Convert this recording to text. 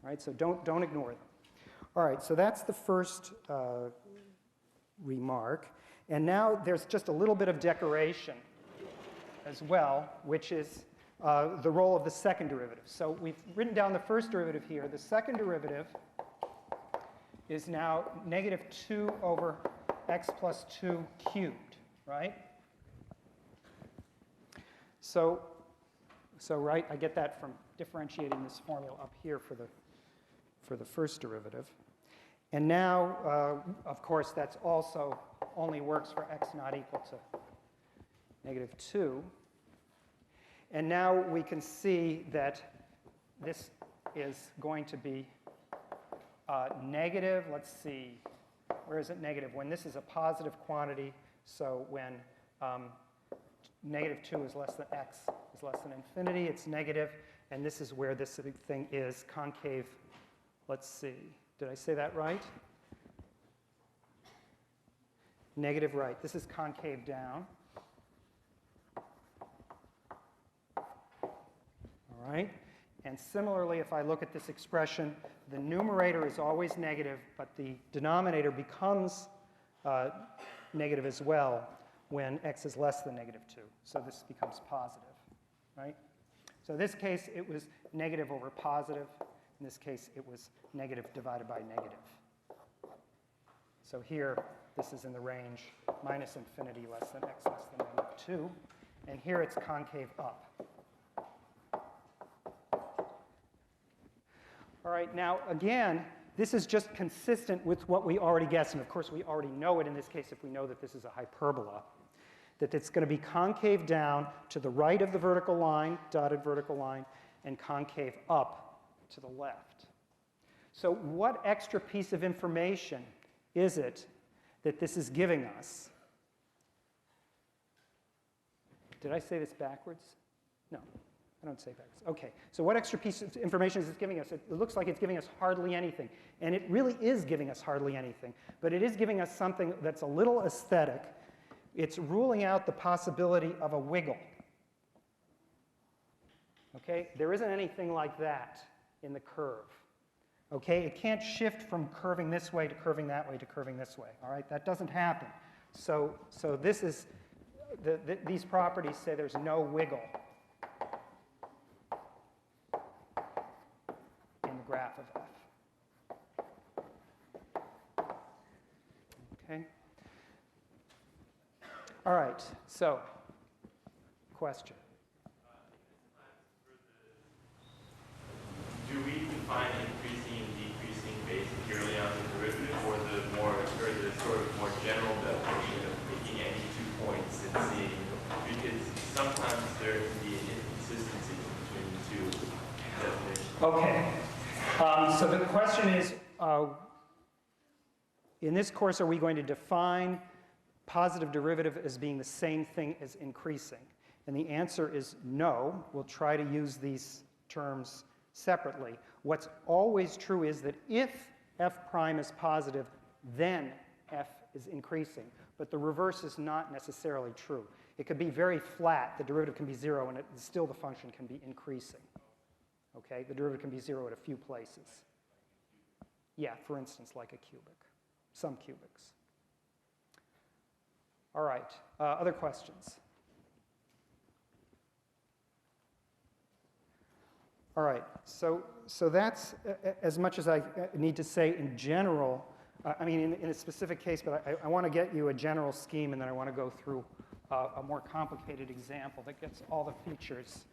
right? So don't ignore them. All right, so that's the first remark. And now there's just a little bit of decoration as well, which is the role of the second derivative. So we've written down the first derivative here. The second derivative is now negative 2 over x plus 2 cubed, right? So right, I get that from differentiating this formula up here for the first derivative. And now, of course, that's also only works for x not equal to negative 2. And now we can see that this is going to be negative. Let's see, where is it negative? When this is a positive quantity, so when negative 2 is less than x is less than infinity, it's negative. And this is where this thing is concave. Let's see, did I say that right? Negative right. This is concave down. All right. And similarly, if I look at this expression, the numerator is always negative, but the denominator becomes negative as well when x is less than negative 2. So this becomes positive, right? So in this case, it was negative over positive. In this case, it was negative divided by negative. So here, this is in the range minus infinity less than x less than negative 2. And here it's concave up. All right, now again, this is just consistent with what we already guessed. And of course, we already know it in this case if we know that this is a hyperbola. That it's going to be concave down to the right of the vertical line, dotted vertical line, and concave up to the left. So what extra piece of information is it that this is giving us? Did I say this backwards? No. I don't say backwards. OK, so what extra piece of information is this giving us? It looks like it's giving us hardly anything. And it really is giving us hardly anything. But it is giving us something that's a little aesthetic. It's ruling out the possibility of a wiggle. OK, there isn't anything like that in the curve. OK, it can't shift from curving this way to curving that way to curving this way. All right, that doesn't happen. So this is, these properties say there's no wiggle graph of f. Okay. All right. So, question. Do we define increasing and decreasing based purely on the derivative, or the sort of more general definition of picking any 2 points and seeing? Because sometimes there can be an inconsistency between the two definitions. Okay. So the question is, in this course, are we going to define positive derivative as being the same thing as increasing? And the answer is no. We'll try to use these terms separately. What's always true is that if f prime is positive, then f is increasing. But the reverse is not necessarily true. It could be very flat. The derivative can be 0, and still the function can be increasing. Okay, the derivative can be 0 at a few places. Yeah, for instance, like a cubic, some cubics. All right, other questions? All right, so that's as much as I need to say in general. I mean, in a specific case, but I want to get you a general scheme, and then I want to go through a more complicated example that gets all the features